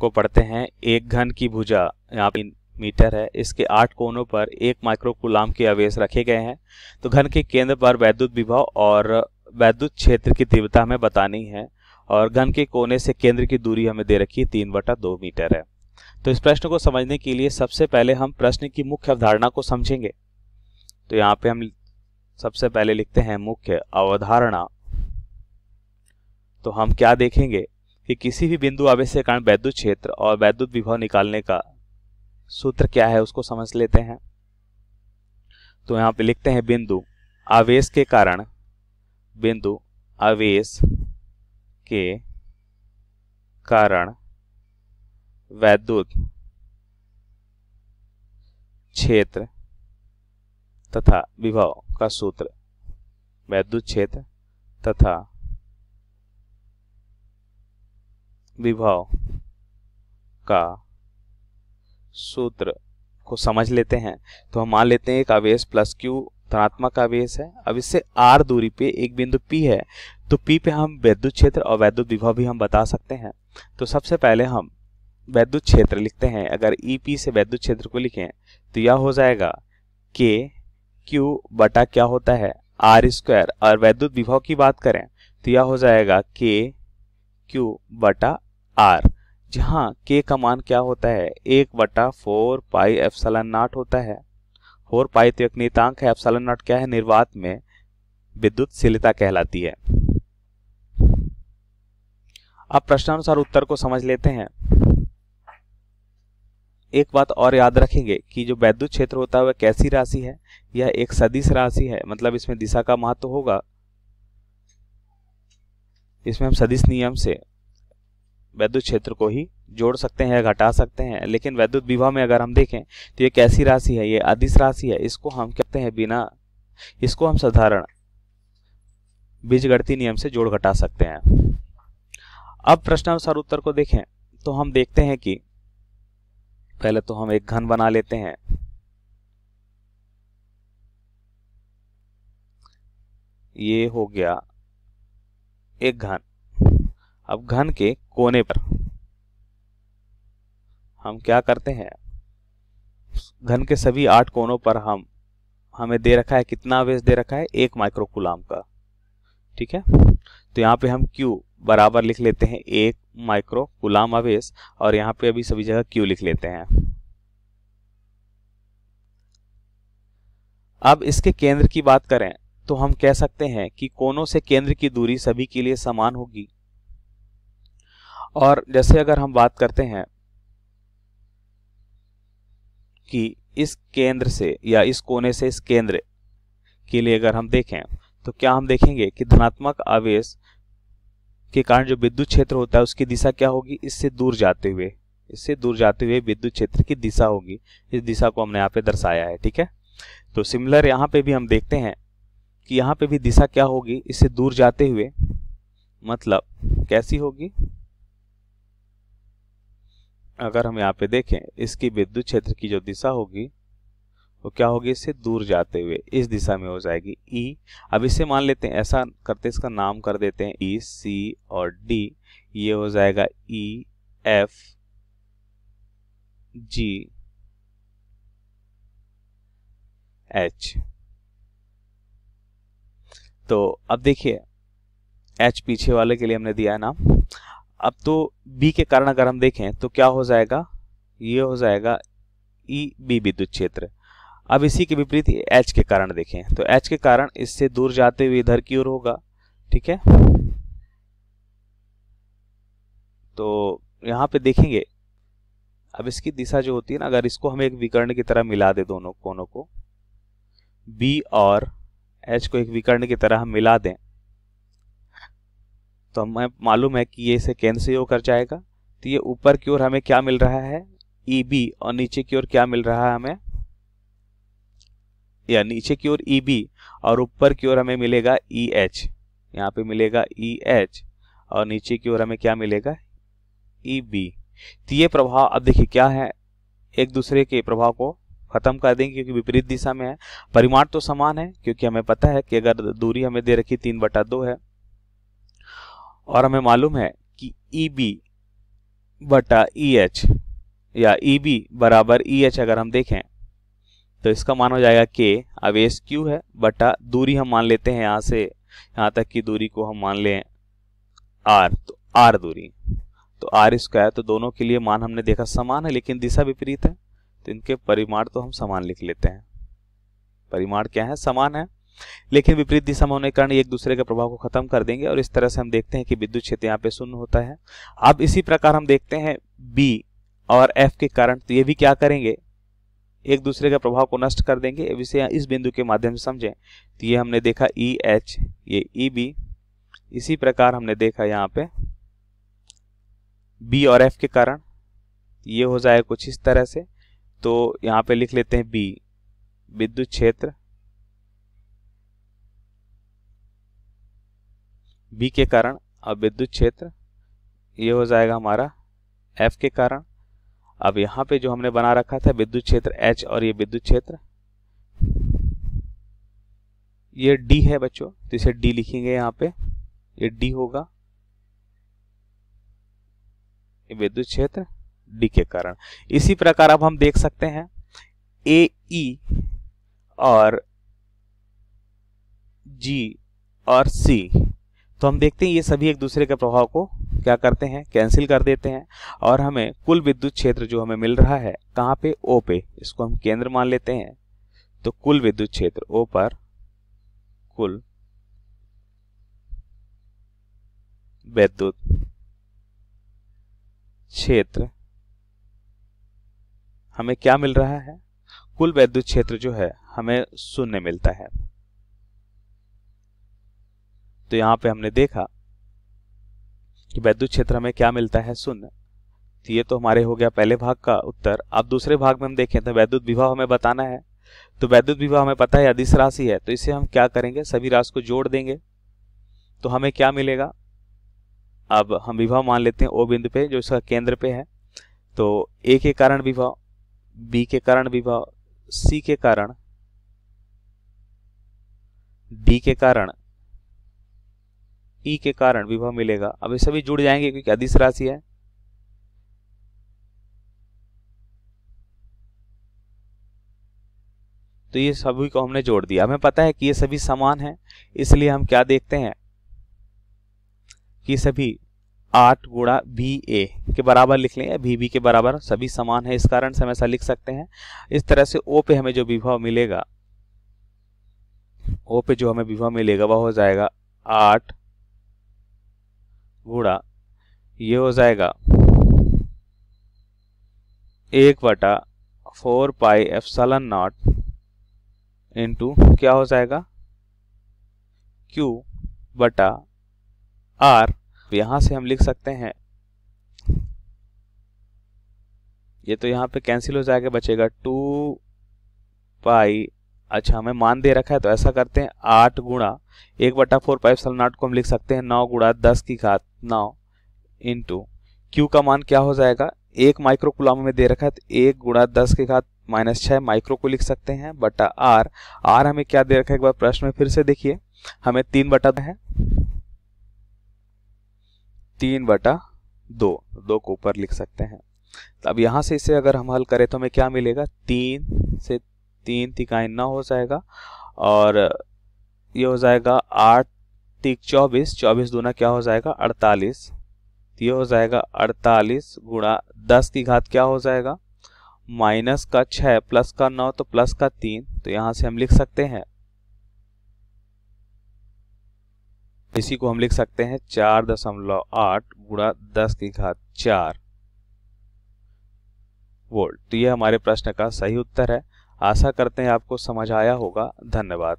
आपको पढ़ते हैं एक घन की भुजा यहाँ पे मीटर है, इसके 8 कोनों पर 1 माइक्रोकूलाम के आवेश रखे गए हैं। तो घन के केंद्र पर वैद्युत विभव और वैद्युत क्षेत्र की तीव्रता हमें बतानी है और घन के कोने से केंद्र की दूरी हमें दे रखी है 3/2 मीटर है। तो इस प्रश्न को समझने के लिए सबसे पहले हम प्रश्न की मुख्य अवधारणा को समझेंगे। तो यहाँ पे हम सबसे पहले लिखते हैं मुख्य अवधारणा। तो हम क्या देखेंगे कि किसी भी बिंदु आवेश के कारण वैद्युत क्षेत्र और वैद्युत विभव निकालने का सूत्र क्या है उसको समझ लेते हैं। तो यहाँ पे लिखते हैं बिंदु आवेश के कारण वैद्युत क्षेत्र तथा विभव का सूत्र। वैद्युत क्षेत्र तथा विभव का सूत्र को समझ लेते हैं। तो हम मान लेते हैं एक आवेश प्लस क्यू धनात्मक आवेश है। अब इससे r दूरी पे एक बिंदु P है, तो P पे हम वैद्युत क्षेत्र और वैद्युत विभव भी हम बता सकते हैं। तो सबसे पहले हम वैद्युत क्षेत्र लिखते हैं। अगर EP से वैद्युत क्षेत्र को लिखें तो यह हो जाएगा KQ बटा क्या होता है R²। और वैद्युत विभव की बात करें तो यह हो जाएगा KQ बटा R, जहाँ K का मान क्या होता है 1/4 पाई एप्सिलॉन नॉट होता है। 4 पाई तो एक नियतांक है, एप्सिलॉन नॉट क्या है निर्वात में विद्युतशीलता कहलाती है। अब प्रश्नानुसार उत्तर को समझ लेते हैं। एक बात और याद रखेंगे कि जो वैद्युत क्षेत्र होता है वह कैसी राशि है, यह एक सदिश राशि है, मतलब इसमें दिशा का महत्व होगा। इसमें हम सदिश नियम से वैद्युत क्षेत्र को ही जोड़ सकते हैं या घटा सकते हैं। लेकिन वैद्युत विभव में अगर हम देखें तो ये कैसी राशि है, ये अदिश राशि है। इसको हम कहते हैं इसको हम साधारण बीजगणितीय नियम से जोड़ घटा सकते हैं। अब प्रश्नानुसार उत्तर को देखें तो हम देखते हैं कि पहले तो हम एक घन बना लेते हैं। ये हो गया एक घन। अब घन के कोने पर हम क्या करते हैं, घन के सभी 8 कोनों पर हमें दे रखा है कितना आवेश दे रखा है 1 माइक्रोकूलाम का। ठीक है, तो यहाँ पे हम Q बराबर लिख लेते हैं 1 माइक्रोकूलाम आवेश, और यहाँ पे अभी सभी जगह Q लिख लेते हैं। अब इसके केंद्र की बात करें तो हम कह सकते हैं कि कोनों से केंद्र की दूरी सभी के लिए समान होगी। और जैसे अगर हम बात करते हैं कि इस केंद्र से या इस कोने से इस केंद्र के लिए अगर हम देखें तो क्या हम देखेंगे कि धनात्मक आवेश के कारण जो विद्युत क्षेत्र होता है उसकी दिशा क्या होगी, इससे दूर जाते हुए विद्युत क्षेत्र की दिशा होगी। इस दिशा को हमने यहाँ पे दर्शाया है। ठीक है, तो सिमिलर यहाँ पे भी हम देखते हैं कि यहाँ पे भी दिशा क्या होगी, इससे दूर जाते हुए, मतलब कैसी होगी, अगर हम यहाँ पे देखें इसकी विद्युत क्षेत्र की जो दिशा होगी वो क्या होगी, इससे दूर जाते हुए इस दिशा में हो जाएगी E। अब इसे मान लेते हैं, ऐसा करते इसका नाम कर देते हैं E, C और D। ये हो जाएगा E, F, G, H। तो अब देखिए H पीछे वाले के लिए हमने दिया है नाम। अब तो B के कारण अगर हम देखें तो क्या हो जाएगा, ये हो जाएगा EB विद्युत क्षेत्र। अब इसी के विपरीत H के कारण देखें तो H के कारण इससे दूर जाते हुए इधर की ओर होगा। ठीक है, तो यहाँ पे देखेंगे अब इसकी दिशा जो होती है ना, अगर इसको हम एक विकर्ण की तरह मिला दे, दोनों कोनों को B और H को एक विकर्ण की तरह हम मिला दें तो हमें मालूम है कि ये इसे केंद्र से होकर जाएगा। तो ये ऊपर की ओर हमें क्या मिल रहा है EB, और नीचे की ओर क्या मिल रहा है हमें, या नीचे की ओर EB और ऊपर की ओर हमें मिलेगा EH। यहाँ पे मिलेगा EH और नीचे की ओर हमें क्या मिलेगा EB। तो ये प्रभाव अब देखिए क्या है, एक दूसरे के प्रभाव को खत्म कर देंगे क्योंकि विपरीत दिशा में है। परिमाण तो समान है क्योंकि हमें पता है कि अगर दूरी हमें दे रखी 3/2 है और हमें मालूम है कि EB बटा ई एच या ई बी बराबर ई एच अगर हम देखें तो इसका मान हो जाएगा के, आवेश क्यू है, बटा दूरी हम मान लेते हैं यहाँ से यहाँ तक की दूरी को हम मान लें आर, तो आर दूरी, तो आर स्क्वायर। तो दोनों के लिए मान हमने देखा समान है लेकिन दिशा विपरीत है, तो इनके परिमाण तो हम समान लिख लेते हैं। परिमाण क्या है? समान है, लेकिन विपरीत दिशा में होने के कारण एक दूसरे के प्रभाव को खत्म कर देंगे और इस तरह से हम देखते हैं कि विद्युत क्षेत्र यहाँ पे शून्य होता है। अब इसी प्रकार हम देखते हैं बी और एफ के कारण, तो ये भी क्या करेंगे? एक दूसरे के प्रभाव को नष्ट कर देंगे। अब इसे इस बिंदु के माध्यम से समझें तो ये हमने देखा ई एच, ये ई बी, इसी प्रकार हमने देखा यहाँ पे बी और एफ के कारण, ये हो जाएगा कुछ इस तरह से। तो यहाँ पे लिख लेते हैं बी विद्युत क्षेत्र, बी के कारण, अब विद्युत क्षेत्र ये हो जाएगा हमारा एफ के कारण। अब यहाँ पे जो हमने बना रखा था विद्युत क्षेत्र एच और ये विद्युत क्षेत्र ये डी है बच्चों, तो इसे डी लिखेंगे यहाँ पे, ये डी होगा ये विद्युत क्षेत्र डी के कारण। इसी प्रकार अब हम देख सकते हैं ए ई और जी और सी, तो हम देखते हैं ये सभी एक दूसरे के प्रभाव को क्या करते हैं? कैंसिल कर देते हैं और हमें कुल विद्युत क्षेत्र जो हमें मिल रहा है कहाँ पे? ओ पे, इसको हम केंद्र मान लेते हैं। तो कुल विद्युत क्षेत्र ओ पर कुल विद्युत क्षेत्र हमें क्या मिल रहा है? कुल विद्युत क्षेत्र जो है हमें शून्य मिलता है। तो यहां पे हमने देखा कि विद्युत क्षेत्र हमें क्या मिलता है? शून्य। तो ये तो हमारे हो गया पहले भाग का उत्तर। अब दूसरे भाग में हम देखें तो वैद्युत विभव हमें बताना है। तो वैद्युत विभव हमें पता है अदिश राशि है, तो इसे हम क्या करेंगे? सभी राशि को जोड़ देंगे तो हमें क्या मिलेगा? अब हम विभव मान लेते हैं ओ बिंदु पे जो इसका केंद्र पे है। तो ए के कारण विभव, बी के कारण विभव, सी के कारण, डी के कारण, ई के कारण विभव मिलेगा। अब ये सभी जुड़ जाएंगे क्योंकि अदिश राशि है। तो ये सभी को हमने जोड़ दिया। हमें पता है कि ये सभी समान हैं, इसलिए हम क्या देखते हैं कि सभी 8 गुणा बी ए के बराबर लिख लें या बी बी के बराबर, सभी समान है, इस कारण से हम ऐसा लिख सकते हैं। इस तरह से ओ पे हमें जो विभव मिलेगा, ओ पे जो हमें विभव मिलेगा वह हो जाएगा 8 गुणा, ये हो जाएगा 1/4 पाई एप्सिलॉन नॉट इंटू क्या हो जाएगा? Q बटा R। यहां से हम लिख सकते हैं, ये तो यहां पे कैंसिल हो जाएगा, बचेगा 2 पाई। अच्छा हमें मान दे रखा है तो ऐसा करते हैं 8 गुणा 1/4 पाई एप्सिलॉन नॉट को हम लिख सकते हैं 9 गुणा 10 की घात 9 इंटू Q का मान क्या हो जाएगा? 1 माइक्रो कूलम में दे रखा है तो 1 गुणा 10 की घात -6 माइक्रो को लिख सकते हैं बटा R। R हमें क्या दे रखा है एक बार प्रश्न में फिर से देखिए, हमें 3/2 है, 3/2, 2 को ऊपर लिख सकते हैं। तो अब यहाँ से इसे अगर हम हल करें तो हमें क्या मिलेगा? 3 से 3 तिकाई 9 हो जाएगा और ये हो जाएगा 8 तिक 24, 24 दूना क्या हो जाएगा? 48। ये हो जाएगा 48 गुणा 10 की घात क्या हो जाएगा? माइनस का 6 प्लस का 9 तो प्लस का 3, तो यहां से हम लिख सकते हैं, इसी को हम लिख सकते हैं 4.8 गुणा 10 की घात 4 वोल्ट। तो ये हमारे प्रश्न का सही उत्तर है। आशा करते हैं आपको समझ आया होगा। धन्यवाद।